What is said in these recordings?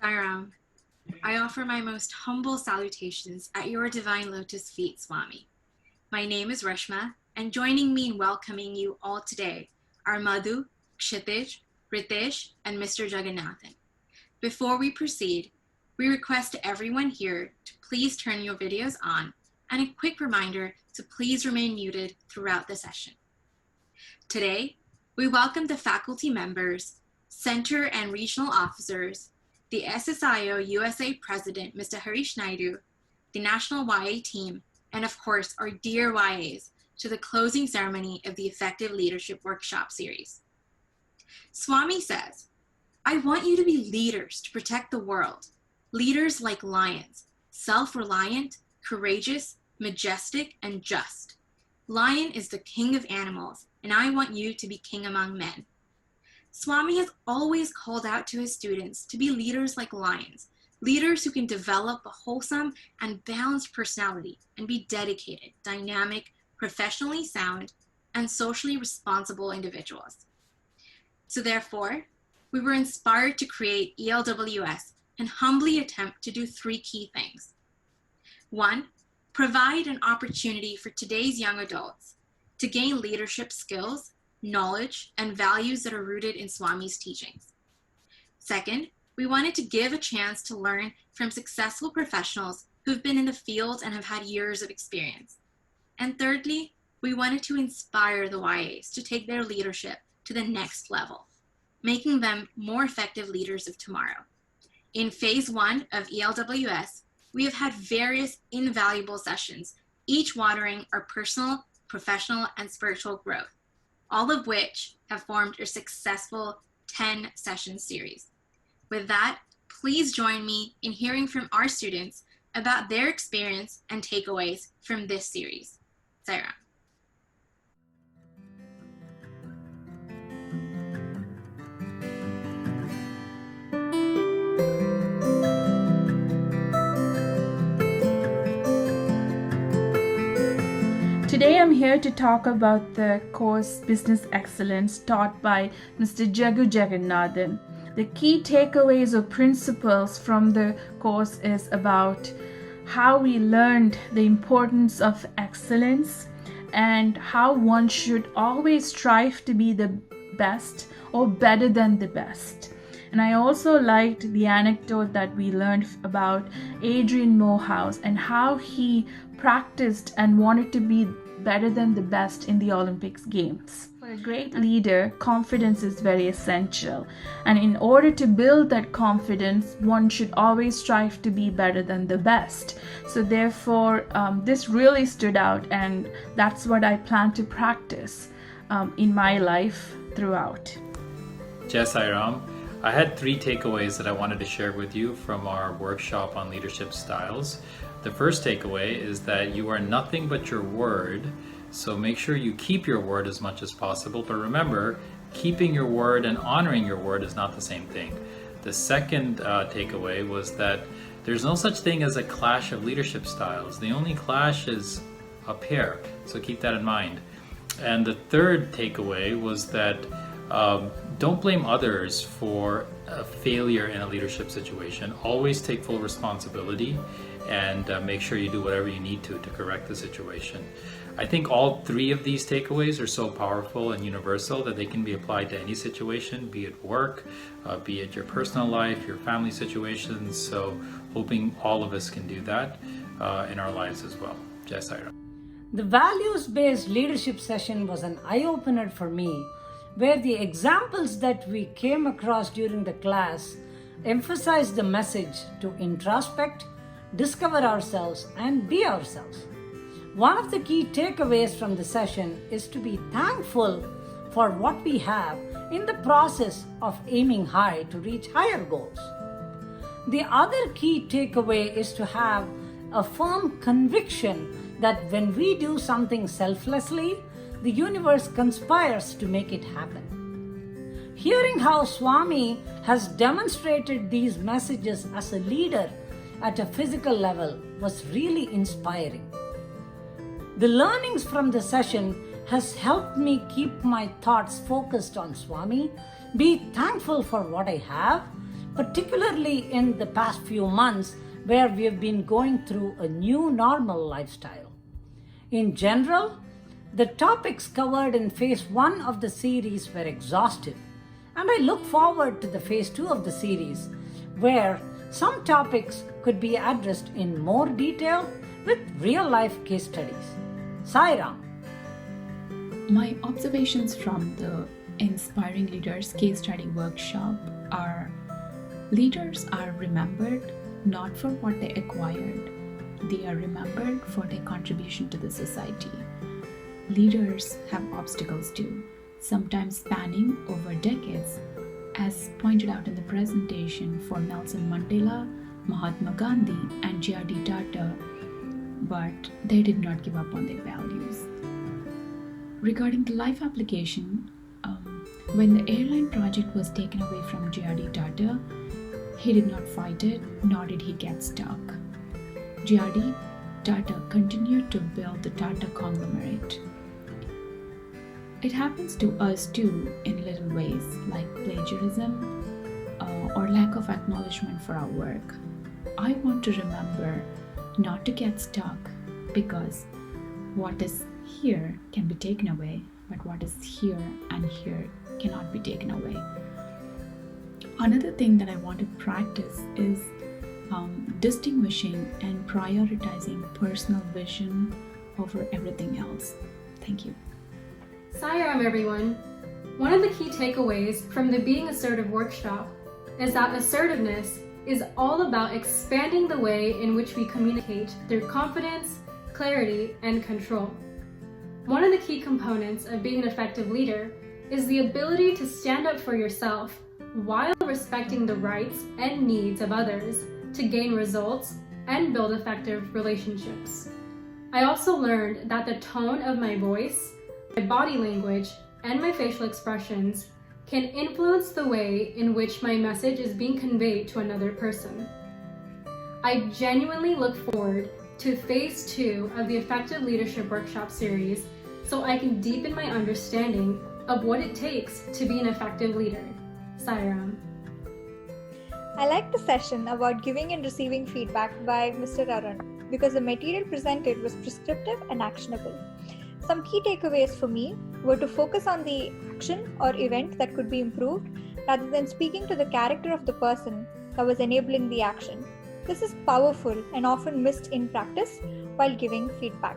Sairam, I offer my most humble salutations at your divine lotus feet, Swami. My name is Reshma, and joining me in welcoming you all today are Madhu, Kshitij, Ritesh, and Mr. Jagannathan. Before we proceed, we request everyone here to please turn your videos on, and a quick reminder to please remain muted throughout the session. Today, we welcome the faculty members, center and regional officers, the SSIO USA President, Mr. Harish Naidu, the National YA team, and of course, our dear YAs, to the closing ceremony of the Effective Leadership Workshop Series. Swami says, I want you to be leaders to protect the world, leaders like lions, self-reliant, courageous, majestic, and just. Lion is the king of animals, and I want you to be king among men. Swami has always called out to his students to be leaders like lions, leaders who can develop a wholesome and balanced personality and be dedicated, dynamic, professionally sound, and socially responsible individuals. So therefore, we were inspired to create ELWS and humbly attempt to do three key things. One, provide an opportunity for today's young adults to gain leadership skills, knowledge, and values that are rooted in Swami's teachings. Second, we wanted to give a chance to learn from successful professionals who've been in the field and have had years of experience. And thirdly, we wanted to inspire the YAs to take their leadership to the next level, making them more effective leaders of tomorrow. In phase 1 of ELWS, we have had various invaluable sessions, each watering our personal, professional, and spiritual growth, all of which have formed a successful 10-session series. With that, please join me in hearing from our students about their experience and takeaways from this series. Sairam. Today I'm here to talk about the course Business Excellence taught by Mr. Jagu Jagannathan. The key takeaways or principles from the course is about how we learned the importance of excellence and how one should always strive to be the best or better than the best. And I also liked the anecdote that we learned about Adrian Morehouse and how he practiced and wanted to be better than the best in the Olympics Games. For a great leader, confidence is very essential. And in order to build that confidence, one should always strive to be better than the best. So therefore, this really stood out, and that's what I plan to practice in my life throughout. Jai Sai Ram. I had 3 takeaways that I wanted to share with you from our workshop on leadership styles. The first takeaway is that you are nothing but your word, so make sure you keep your word as much as possible. But remember, keeping your word and honoring your word is not the same thing. The second takeaway was that there's no such thing as a clash of leadership styles. The only clash is up here, so keep that in mind. And the third takeaway was that don't blame others for a failure in a leadership situation. Always take full responsibility and make sure you do whatever you need to correct the situation. I think all 3 of these takeaways are so powerful and universal that they can be applied to any situation, be it work, be it your personal life, your family situations. So hoping all of us can do that in our lives as well. Jai Sai Ram. The values-based leadership session was an eye-opener for me, where the examples that we came across during the class emphasized the message to introspect, discover ourselves, and be ourselves. One of the key takeaways from the session is to be thankful for what we have in the process of aiming high to reach higher goals. The other key takeaway is to have a firm conviction that when we do something selflessly, the universe conspires to make it happen. Hearing how Swami has demonstrated these messages as a leader at a physical level was really inspiring. The learnings from the session has helped me keep my thoughts focused on Swami, be thankful for what I have, particularly in the past few months where we have been going through a new normal lifestyle. In general, the topics covered in Phase 1 of the series were exhaustive, and I look forward to the Phase 2 of the series, where some topics could be addressed in more detail with real-life case studies. Sai Ram. My observations from the Inspiring Leaders case study workshop are: leaders are remembered not for what they acquired, they are remembered for their contribution to the society. Leaders have obstacles too, sometimes spanning over decades, as pointed out in the presentation for Nelson Mandela, Mahatma Gandhi, and J.R.D. Tata, but they did not give up on their values. Regarding the life application, when the airline project was taken away from J.R.D. Tata, he did not fight it, nor did he get stuck. J.R.D. Tata continued to build the Tata conglomerate. It happens to us too in little ways, like plagiarism or lack of acknowledgement for our work. I want to remember not to get stuck, because what is here can be taken away, but what is here and here cannot be taken away. Another thing that I want to practice is distinguishing and prioritizing personal vision over everything else. Thank you. Sai Ram, everyone. One of the key takeaways from the Being Assertive workshop is that assertiveness is all about expanding the way in which we communicate through confidence, clarity, and control. One of the key components of being an effective leader is the ability to stand up for yourself while respecting the rights and needs of others to gain results and build effective relationships. I also learned that the tone of my voice, my body language, and my facial expressions can influence the way in which my message is being conveyed to another person. I genuinely look forward to Phase 2 of the Effective Leadership Workshop series so I can deepen my understanding of what it takes to be an effective leader. Sairam. I liked the session about giving and receiving feedback by Mr. Arun because the material presented was prescriptive and actionable. Some key takeaways for me were to focus on the action or event that could be improved rather than speaking to the character of the person that was enabling the action. This is powerful and often missed in practice while giving feedback.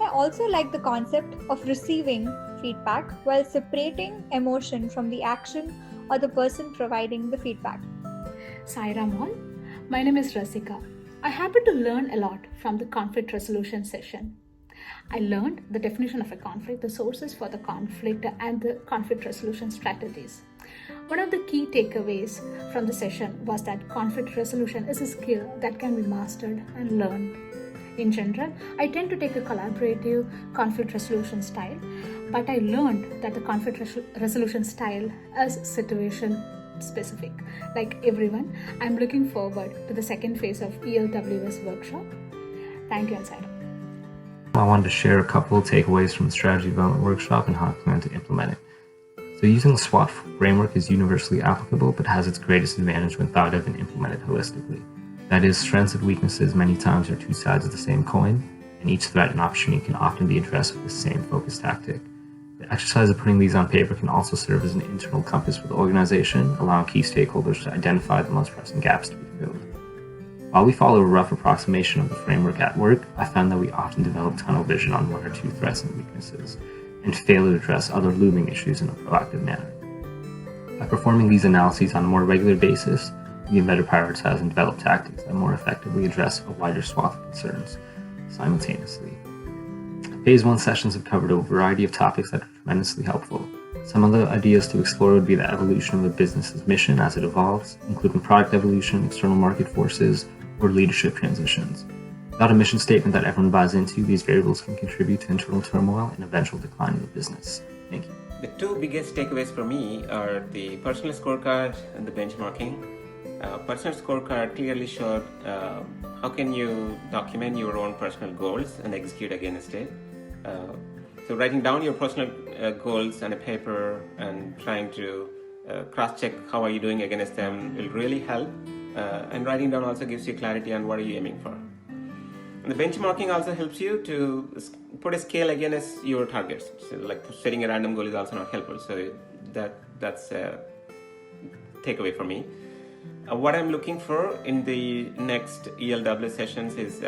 I also like the concept of receiving feedback while separating emotion from the action or the person providing the feedback. Sairam all. My name is Rasika. I happened to learn a lot from the conflict resolution session. I learned the definition of a conflict, the sources for the conflict, and the conflict resolution strategies. One of the key takeaways from the session was that conflict resolution is a skill that can be mastered and learned. In general, I tend to take a collaborative conflict resolution style, but I learned that the conflict resolution style is situation specific. Like everyone, I'm looking forward to the second phase of ELWS workshop. Thank you, and Sairam. I wanted to share a couple of takeaways from the strategy development workshop and how I plan to implement it. So using the SWOT framework is universally applicable, but has its greatest advantage when thought of and implemented holistically. That is, strengths and weaknesses many times are two sides of the same coin, and each threat and opportunity can often be addressed with the same focus tactic. The exercise of putting these on paper can also serve as an internal compass for the organization, allowing key stakeholders to identify the most pressing gaps to be filled. While we follow a rough approximation of the framework at work, I found that we often develop tunnel vision on one or two threats and weaknesses, and fail to address other looming issues in a proactive manner. By performing these analyses on a more regular basis, we can better prioritize and develop tactics that more effectively address a wider swath of concerns simultaneously. Phase 1 sessions have covered a variety of topics that are tremendously helpful. Some of the ideas to explore would be the evolution of a business's mission as it evolves, including product evolution, external market forces, or leadership transitions. Without a mission statement that everyone buys into, these variables can contribute to internal turmoil and eventual decline in the business. Thank you. The two biggest takeaways for me are the personal scorecard and the benchmarking. Personal scorecard clearly showed how can you document your own personal goals and execute against it. So writing down your personal goals on a paper and trying to cross-check how are you doing against them will really help. And writing down also gives you clarity on what are you aiming for. And the benchmarking also helps you to put a scale against your targets. So like setting a random goal is also not helpful. So that's a takeaway for me. What I'm looking for in the next ELW sessions is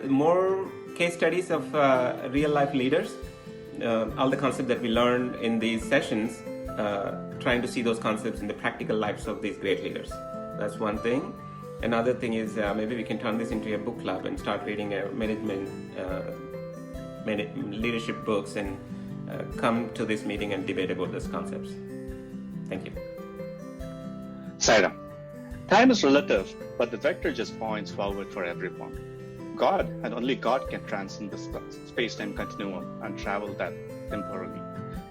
more case studies of real-life leaders. All the concepts that we learned in these sessions, trying to see those concepts in the practical lives of these great leaders. That's one thing. Another thing is maybe we can turn this into a book club and start reading management leadership books and come to this meeting and debate about those concepts. Thank you. Sairam. Time is relative, but the vector just points forward for everyone. God and only God can transcend the space-time continuum and travel that temporally.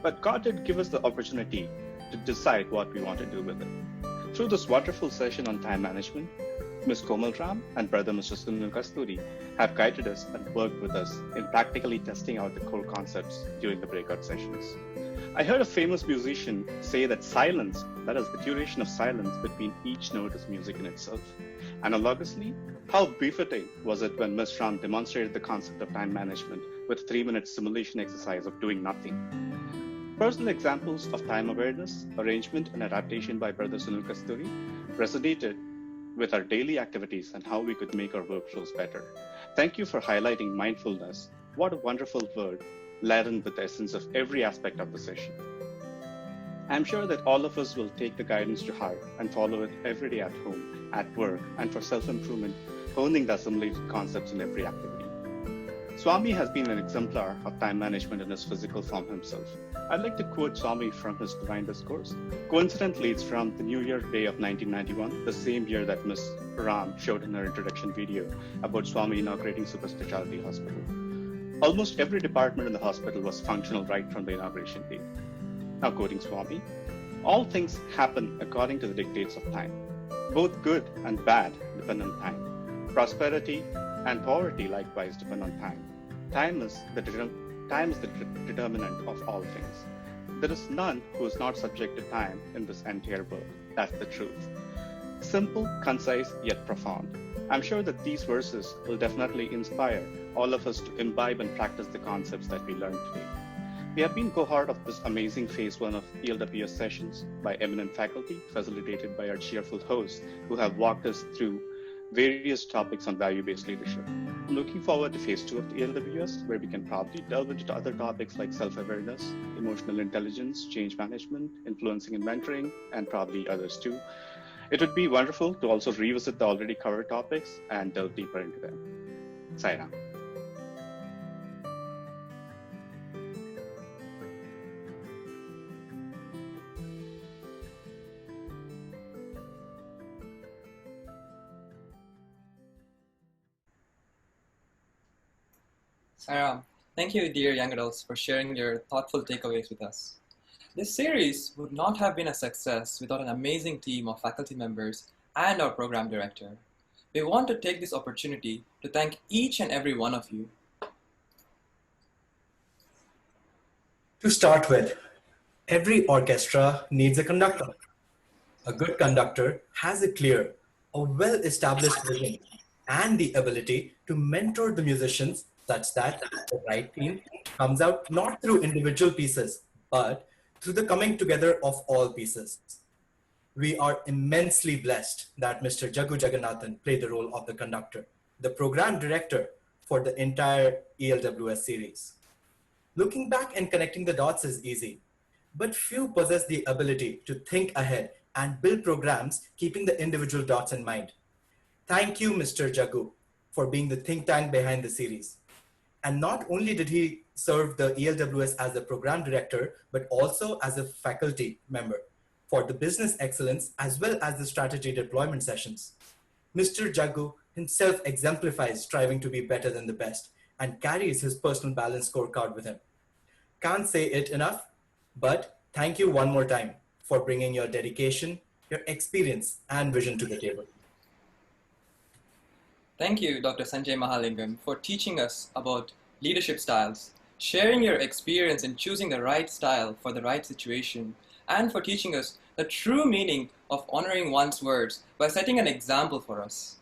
But God did give us the opportunity to decide what we want to do with it. Through this wonderful session on time management, Ms. Komal Ram and Brother Mr. Sunil Kasturi have guided us and worked with us in practically testing out the core concepts during the breakout sessions. I heard a famous musician say that silence, that is the duration of silence between each note, is music in itself. Analogously, how befitting was it when Ms. Ram demonstrated the concept of time management with a 3-minute simulation exercise of doing nothing. Personal examples of time awareness, arrangement, and adaptation by Brother Sunil Kasturi resonated with our daily activities and how we could make our workflows better. Thank you for highlighting mindfulness. What a wonderful word, laden with the essence of every aspect of the session. I'm sure that all of us will take the guidance to heart and follow it every day at home, at work, and for self-improvement, honing the assimilated concepts in every activity. Swami has been an exemplar of time management in his physical form himself. I'd like to quote Swami from his Divine Discourse. Coincidentally, it's from the New Year Day of 1991, the same year that Ms. Ram showed in her introduction video about Swami inaugurating Super Specialty Hospital. Almost every department in the hospital was functional right from the inauguration date. Now quoting Swami, all things happen according to the dictates of time. Both good and bad depend on time. Prosperity, and poverty likewise depend on time. Time is the determinant of all things. There is none who is not subject to time in this entire world. That's the truth. Simple, concise, yet profound. I'm sure that these verses will definitely inspire all of us to imbibe and practice the concepts that we learned today. We have been cohort of this amazing Phase 1 of ELWS sessions by eminent faculty, facilitated by our cheerful hosts who have walked us through various topics on value-based leadership. I'm looking forward to Phase 2 of the ELWS, where we can probably delve into other topics like self-awareness, emotional intelligence, change management, influencing and mentoring, and probably others too. It would be wonderful to also revisit the already covered topics and delve deeper into them. Sairam. Sairam, thank you, dear young adults, for sharing your thoughtful takeaways with us. This series would not have been a success without an amazing team of faculty members and our program director. We want to take this opportunity to thank each and every one of you. To start with, every orchestra needs a conductor. A good conductor has a clear, a well-established vision and the ability to mentor the musicians such that the right team comes out not through individual pieces, but through the coming together of all pieces. We are immensely blessed that Mr. Jagu Jagannathan played the role of the conductor, the program director for the entire ELWS series. Looking back and connecting the dots is easy, but few possess the ability to think ahead and build programs keeping the individual dots in mind. Thank you, Mr. Jagu, for being the think tank behind the series. And not only did he serve the ELWS as the program director, but also as a faculty member for the business excellence as well as the strategy deployment sessions. Mr. Jagu himself exemplifies striving to be better than the best and carries his personal balance scorecard with him. Can't say it enough, but thank you one more time for bringing your dedication, your experience, and vision to the table. Thank you, Dr. Sanjay Mahalingam, for teaching us about leadership styles, sharing your experience in choosing the right style for the right situation, and for teaching us the true meaning of honoring one's words by setting an example for us.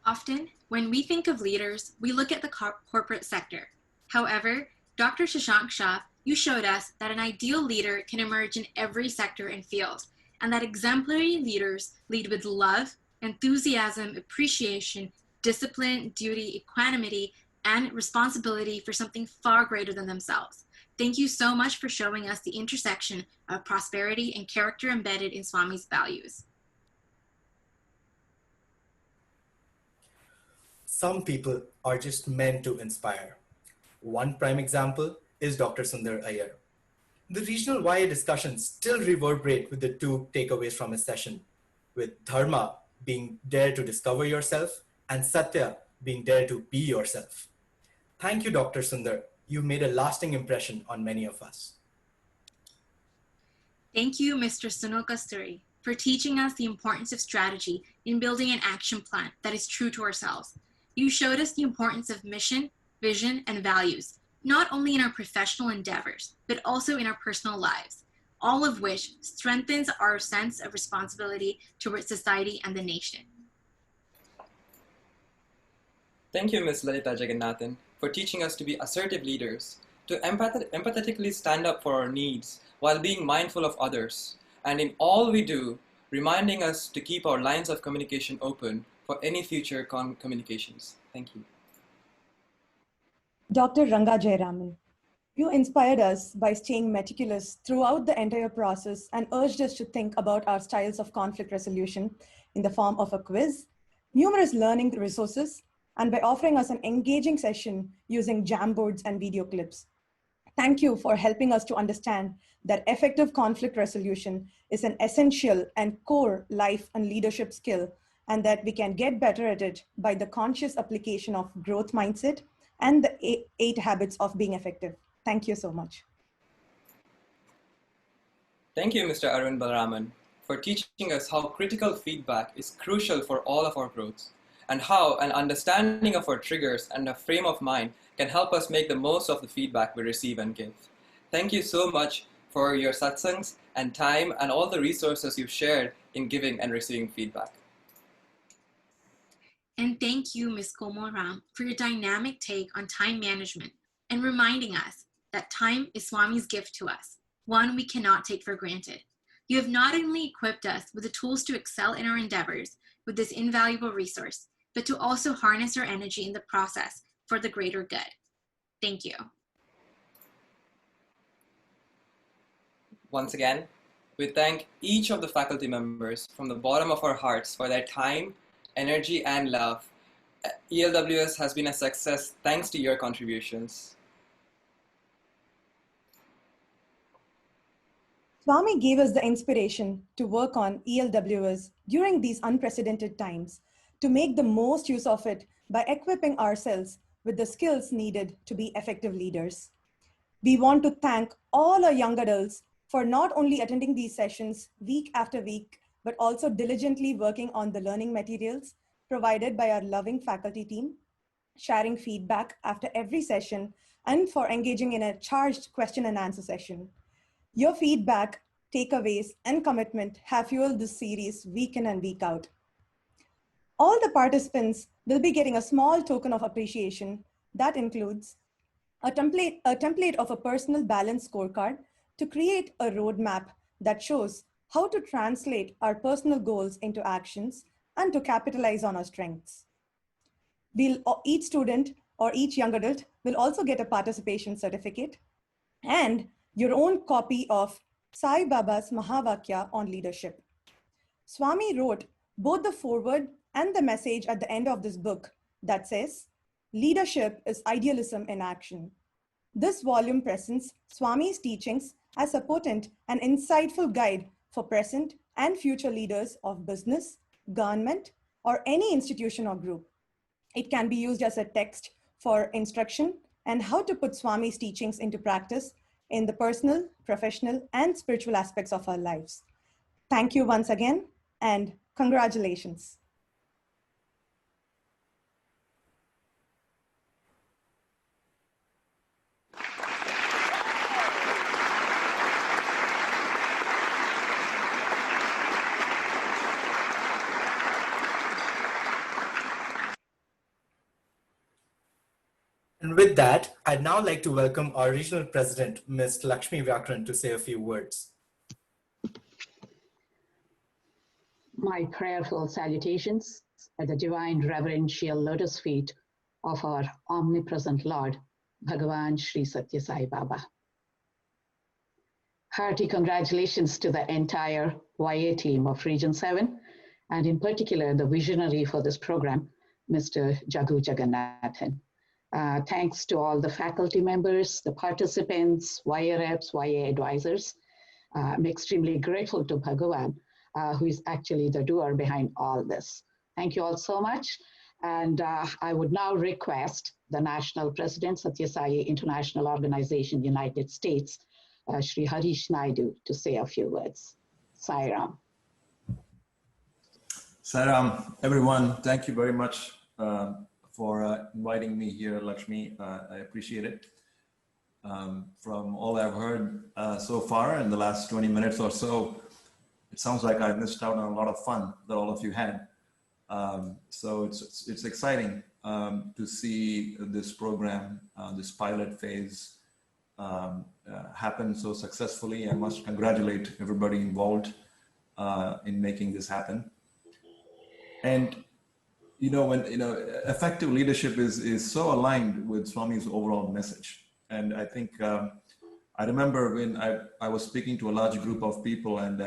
Often, when we think of leaders, we look at the corporate sector. However, Dr. Shashank Shah, you showed us that an ideal leader can emerge in every sector and field, and that exemplary leaders lead with love, enthusiasm, appreciation, discipline, duty, equanimity, and responsibility for something far greater than themselves. Thank you so much for showing us the intersection of prosperity and character embedded in Swami's values. Some people are just meant to inspire. One prime example is Dr. Sundar Iyer. The regional YA discussions still reverberate with the two takeaways from his session, with Dharma being dare to discover yourself and Satya being dare to be yourself. Thank you, Dr. Sundar. You made a lasting impression on many of us. Thank you, Mr. Sunil Kasturi, for teaching us the importance of strategy in building an action plan that is true to ourselves. You showed us the importance of mission, vision, and values, not only in our professional endeavors, but also in our personal lives, all of which strengthens our sense of responsibility towards society and the nation. Thank you, Ms. Lalita Jagannathan, for teaching us to be assertive leaders, to empathetically stand up for our needs while being mindful of others, and in all we do, reminding us to keep our lines of communication open for any future communications. Thank you. Dr. Ranga Jayaraman, you inspired us by staying meticulous throughout the entire process and urged us to think about our styles of conflict resolution in the form of a quiz, numerous learning resources, and by offering us an engaging session using Jamboards and video clips. Thank you for helping us to understand that effective conflict resolution is an essential and core life and leadership skill, and that we can get better at it by the conscious application of growth mindset and the 8 habits of being effective. Thank you so much. Thank you, Mr. Arvind Balaraman, for teaching us how critical feedback is crucial for all of our growth, and how an understanding of our triggers and a frame of mind can help us make the most of the feedback we receive and give. Thank you so much for your satsangs and time and all the resources you've shared in giving and receiving feedback. And thank you, Ms. Komoram, for your dynamic take on time management and reminding us that time is Swami's gift to us, one we cannot take for granted. You have not only equipped us with the tools to excel in our endeavors with this invaluable resource, but to also harness our energy in the process for the greater good. Thank you. Once again, we thank each of the faculty members from the bottom of our hearts for their time, energy, and love. ELWS has been a success thanks to your contributions. Swami gave us the inspiration to work on ELWS during these unprecedented times, to make the most use of it by equipping ourselves with the skills needed to be effective leaders. We want to thank all our young adults for not only attending these sessions week after week, but also diligently working on the learning materials provided by our loving faculty team, sharing feedback after every session, and for engaging in a charged question and answer session. Your feedback, takeaways, and commitment have fueled this series week in and week out. All the participants will be getting a small token of appreciation that includes a template of a personal balance scorecard to create a roadmap that shows how to translate our personal goals into actions and to capitalize on our strengths. Each student or each young adult will also get a participation certificate and your own copy of Sai Baba's Mahavakya on leadership. Swami wrote both the foreword and the message at the end of this book that says, "Leadership is idealism in action." This volume presents Swami's teachings as a potent and insightful guide for present and future leaders of business, government, or any institution or group. It can be used as a text for instruction and how to put Swami's teachings into practice in the personal, professional, and spiritual aspects of our lives. Thank you once again, and congratulations. And with that, I'd now like to welcome our regional president, Ms. Lakshmi Vyakran, to say a few words. My prayerful salutations at the divine reverential lotus feet of our omnipresent Lord, Bhagavan Sri Satya Sai Baba. Hearty congratulations to the entire YA team of Region 7, and in particular, the visionary for this program, Mr. Jagu Jagannathan. Thanks to all the faculty members, the participants, YA reps, YA advisors. I'm extremely grateful to Bhagavan, who is actually the doer behind all this. Thank you all so much. And I would now request the National President, Satya Sai International Organization, United States, Shri Harish Naidu, to say a few words. Sai Ram. Sai Ram, everyone, thank you very much for inviting me here, Lakshmi. I appreciate it. From all I've heard so far in the last 20 minutes or so, it sounds like I missed out on a lot of fun that all of you had. So it's exciting to see this program, this pilot phase happen so successfully. I must congratulate everybody involved in making this happen. And when effective leadership is so aligned with Swami's overall message. And I think I remember when I was speaking to a large group of people, and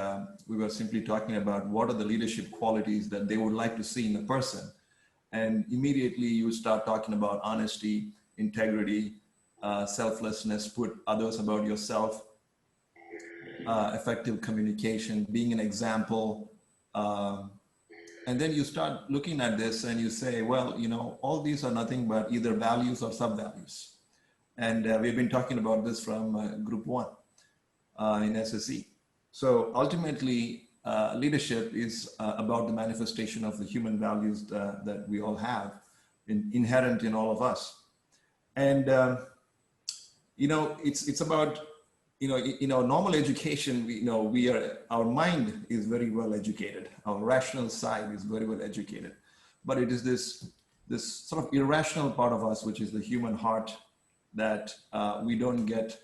we were simply talking about what are the leadership qualities that they would like to see in a person. And immediately you start talking about honesty, integrity, selflessness, put others above yourself, effective communication, being an example. And then you start looking at this and you say, well, all these are nothing but either values or sub-values. And we've been talking about this from group 1 in SSE. So ultimately, leadership is about the manifestation of the human values that we all have inherent in all of us. And, it's about, in our normal education, our mind is very well educated. Our rational side is very well educated. But it is this sort of irrational part of us, which is the human heart, that we don't get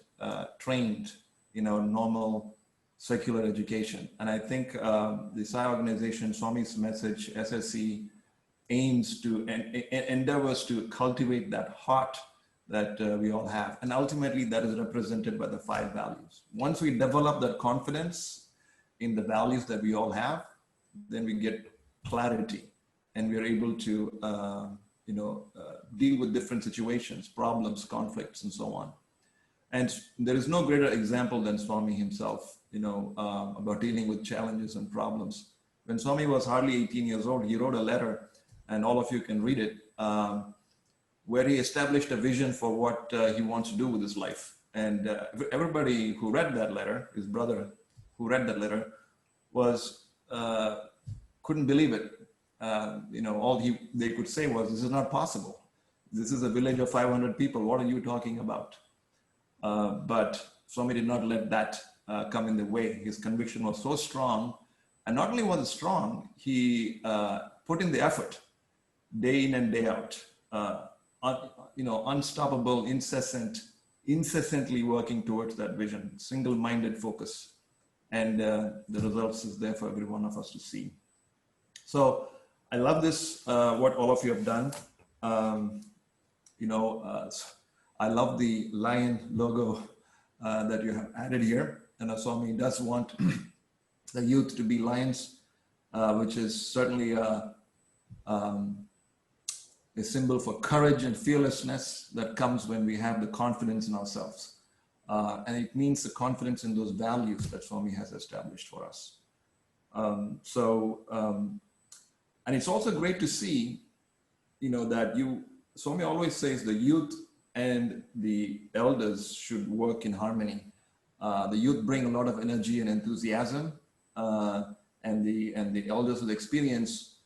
trained in our normal secular education. And I think the Sai organization, Swami's message, SSC, aims to and endeavors to cultivate that heart that we all have. And ultimately that is represented by the 5 values. Once we develop that confidence in the values that we all have, then we get clarity and we are able to, deal with different situations, problems, conflicts, and so on. And there is no greater example than Swami himself, about dealing with challenges and problems. When Swami was hardly 18 years old, he wrote a letter, and all of you can read it, where he established a vision for what he wants to do with his life. And everybody who read that letter, his brother who read that letter, couldn't believe it. All they could say was, this is not possible. This is a village of 500 people. What are you talking about? But Swami did not let that come in the way. His conviction was so strong. And not only was it strong, he put in the effort day in and day out. Unstoppable, incessantly working towards that vision, single-minded focus. And the results is there for every one of us to see. So I love this, what all of you have done. I love the lion logo that you have added here. And Swami does want the youth to be lions, which is certainly a symbol for courage and fearlessness that comes when we have the confidence in ourselves. And it means the confidence in those values that Swami has established for us. And it's also great to see, that Swami always says the youth and the elders should work in harmony. The youth bring a lot of energy and enthusiasm, and the elders with experience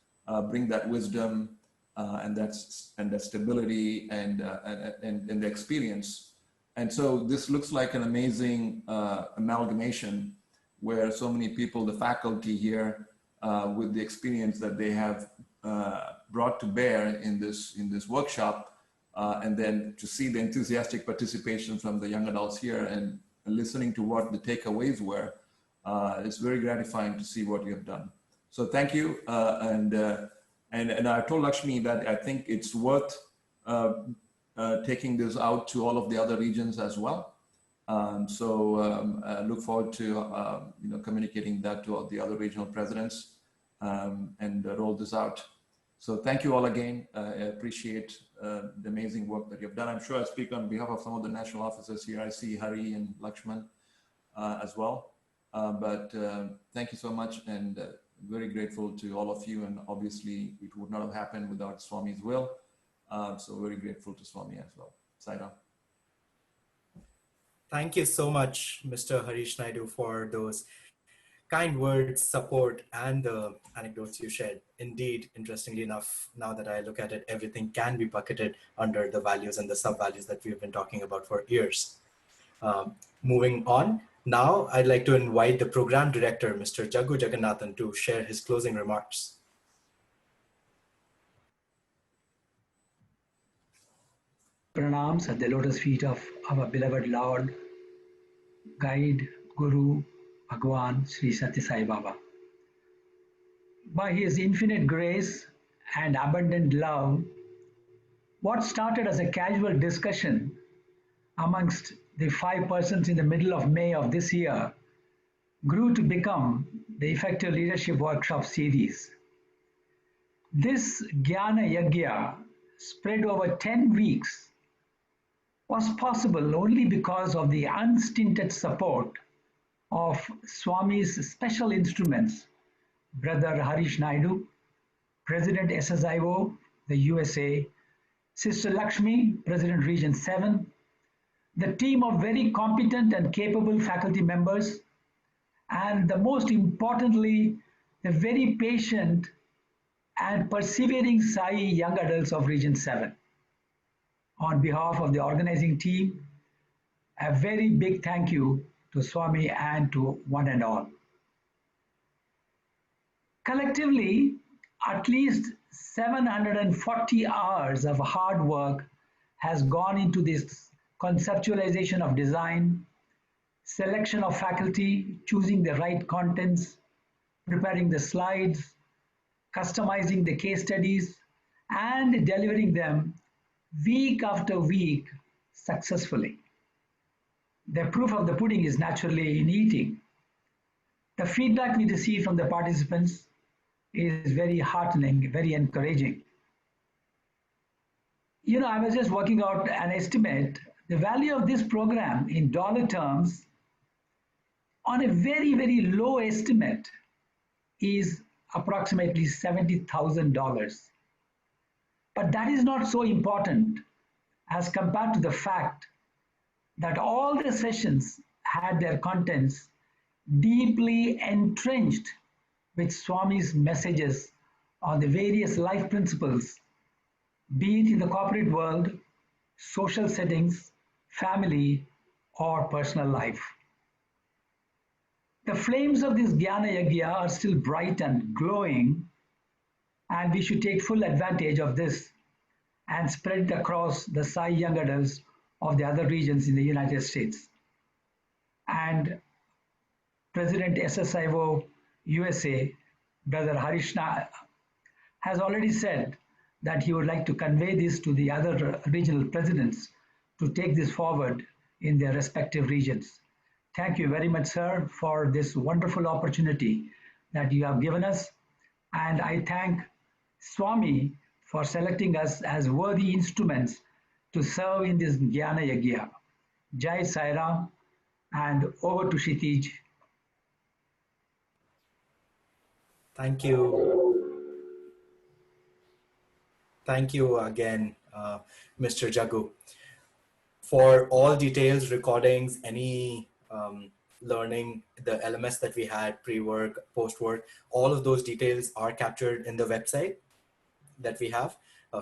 bring that wisdom and that stability and the experience. And so this looks like an amazing amalgamation where so many people, the faculty here, with the experience that they have brought to bear in this workshop, and then to see the enthusiastic participation from the young adults here and listening to what the takeaways were, it's very gratifying to see what you have done. So thank you. And I told Lakshmi that I think it's worth taking this out to all of the other regions as well. I look forward to communicating that to all the other regional presidents and roll this out. So thank you all again. I appreciate the amazing work that you've done. I'm sure I speak on behalf of some of the national officers here. I see Hari and Lakshman as well. But thank you so much, and very grateful to all of you. And obviously it would not have happened without Swami's will. So very grateful to Swami as well. Sai-Ram. Thank you so much, Mr. Harish Naidu, for those kind words, support, and the anecdotes you shared. Indeed, interestingly enough, now that I look at it, everything can be bucketed under the values and the sub-values that we've been talking about for years. Moving on, now I'd like to invite the program director, Mr. Jagu Jagannathan, to share his closing remarks. Pranams at the lotus feet of our beloved Lord, Guide, Guru, Bhagwan, Sri Satya Sai Baba. By his infinite grace and abundant love, what started as a casual discussion amongst the 5 persons in the middle of May of this year grew to become the Effective Leadership Workshop series. This Jnana Yagya, spread over 10 weeks, was possible only because of the unstinted support of Swami's special instruments, Brother Harish Naidu, President SSIO, the USA, Sister Lakshmi, President Region 7, the team of very competent and capable faculty members, and the most importantly, the very patient and persevering Sai young adults of Region 7. On behalf of the organizing team, a very big thank you to Swami and to one and all. Collectively, at least 740 hours of hard work has gone into this conceptualization of design, selection of faculty, choosing the right contents, preparing the slides, customizing the case studies, and delivering them week after week successfully. The proof of the pudding is naturally in eating. The feedback we receive from the participants is very heartening, very encouraging. You know, I was just working out an estimate. The value of this program in dollar terms on a very, very low estimate is approximately $70,000. But that is not so important as compared to the fact that all the sessions had their contents deeply entrenched with Swami's messages on the various life principles, be it in the corporate world, social settings, family, or personal life. The flames of this Jnana Yagya are still bright and glowing, and we should take full advantage of this and spread it across the Sai young adults of the other regions in the United States. And President SSIO USA, Brother Harishna, has already said that he would like to convey this to the other regional presidents to take this forward in their respective regions. Thank you very much, sir, for this wonderful opportunity that you have given us. And I thank Swami for selecting us as worthy instruments to serve in this Jnana Yagya. Jai Sai Ram, and over to Kshitij. Thank you. Thank you again, Mr. Jagu. For all details, recordings, any learning, the LMS that we had, pre-work, post-work, all of those details are captured in the website that we have.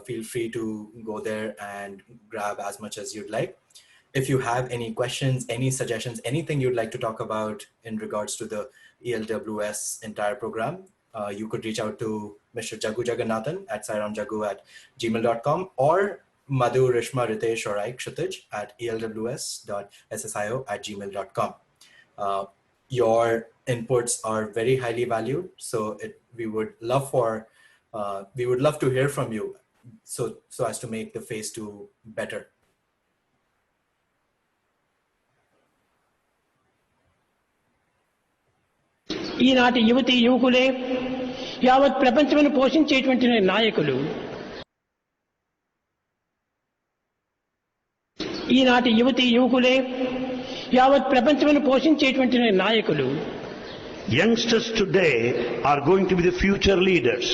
Feel free to go there and grab as much as you'd like. If you have any questions, any suggestions, anything you'd like to talk about in regards to the ELWS entire program, you could reach out to Mr. Jagu Jagannathan at sairamjagu@gmail.com or Madhu, Rishma, Ritesh, or I, Kshitij, at elws.sio@gmail.com. Your inputs are very highly valued, so we would love to hear from you, so as to make the phase 2 better. ఈనాటి యువతి యువకులే యావత్ ప్రపంచమును పోషించేటువంటి నాయకులు. ఈనాటి యువతి యువకులే యావత్ ప్రపంచమును పోషించేటువంటి నాయకులు. Youngsters today are going to be the future leaders.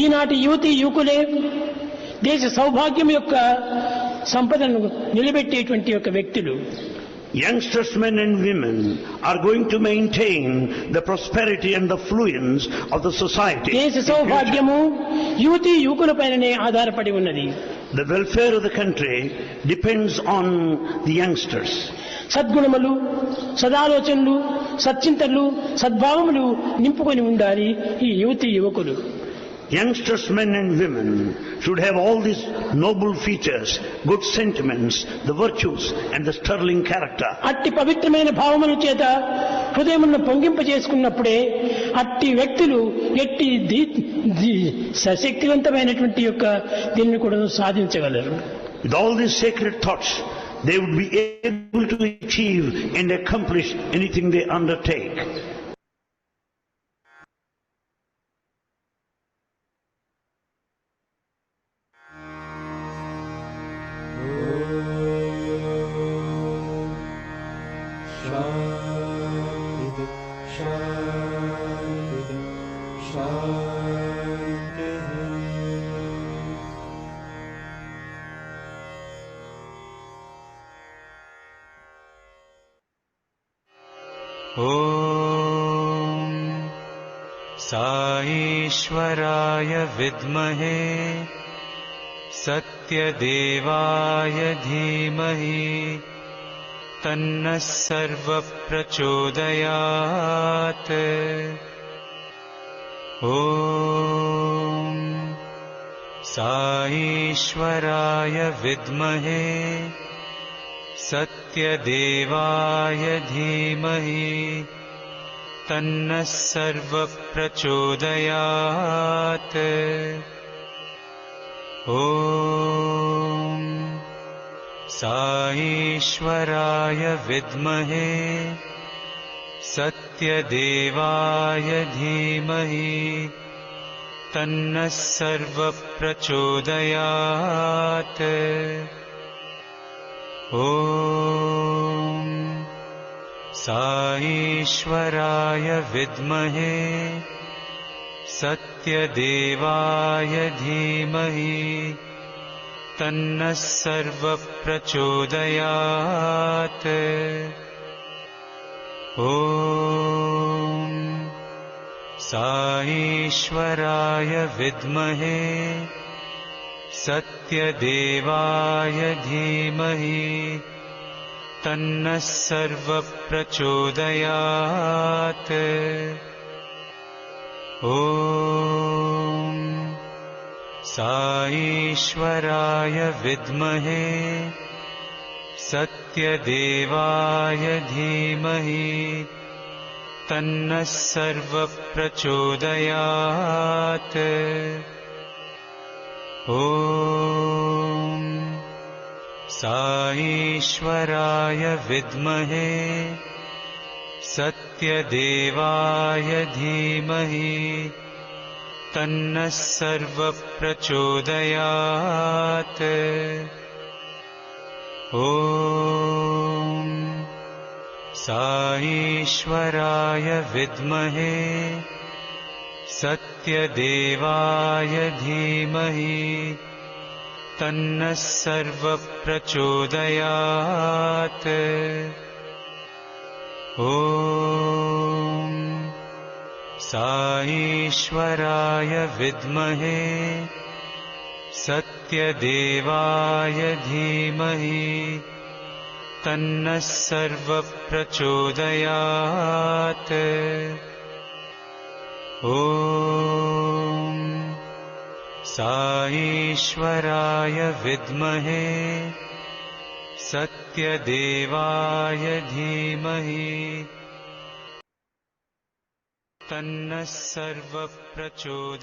ఈనాటి యువతి యువకులే దేశ సౌభాగ్యం యొక్క సంపదను నిలబెట్టేటువంటి యొక్క వ్యక్తులు. Youngsters, men and women, are going to maintain the prosperity and the fluence of the society. దేశ సౌభాగ్యము యువతి యువకులపైనే ఆధారపడి ఉన్నది. The welfare of the country depends on the youngsters. సద్గుణములు, సదాలోచనలు, సచ్చింతలు, సద్భావములు నింపుకొని ఉండాలి ఈ యువతి యువకులు. Youngsters, men and women, should have all these noble features, good sentiments, the virtues and the sterling character. అట్టి పవిత్రమైన భావముల చేత హృదయమును పొంగింపజేసుకున్నప్పుడే అట్టి వ్యక్తులు ఎట్టి సశక్తివంతమైనటువంటి యొక్క దీన్ని కూడా సాధించగలరు. With all these sacred thoughts, they would be able to achieve and accomplish anything they undertake. ॐ साईश्वराय विद्महे सत्यदेवाय धीमहि तन्नः सर्वः प्रचोदयात् ॐ साईश्वराय विद्महे सत्यदेवाय धीमहि तन्नः सर्वः प्रचोदयात् ॐ साईश्वराय विद्महे सत्यदेवाय धीमहि तन्नः सर्वः प्रचोदयात् ॐ साईश्वराय विद्महे सत्यदेवाय धीमहि तन्नः सर्वः प्रचोदयात् ॐ साईश्वराय विद्महे सत्यदेवाय धीमहि तन्नः सर्वः प्रचोदयात् ॐ साईश्वराय विद्महे सत्यदेवाय धीमहि तन्नः सर्वः प्रचोदयात् ॐ साईश्वराय विद्महे सत्यदेवाय धीमहि तन्नः सर्वः प्रचोदयात् ॐ साईश्वराय विद्महे सत्यदेवाय धीमहि तन्नः सर्वः प्रचोदयात् ॐ साईश्वराय विद्महे सत्यदेवाय धीमहि तन्नः सर्वः प्रचोदयात् ॐ साईश्वराय विद्महे सत्यदेवाय धीमहि तन्नः सर्वः प्रचोदयात्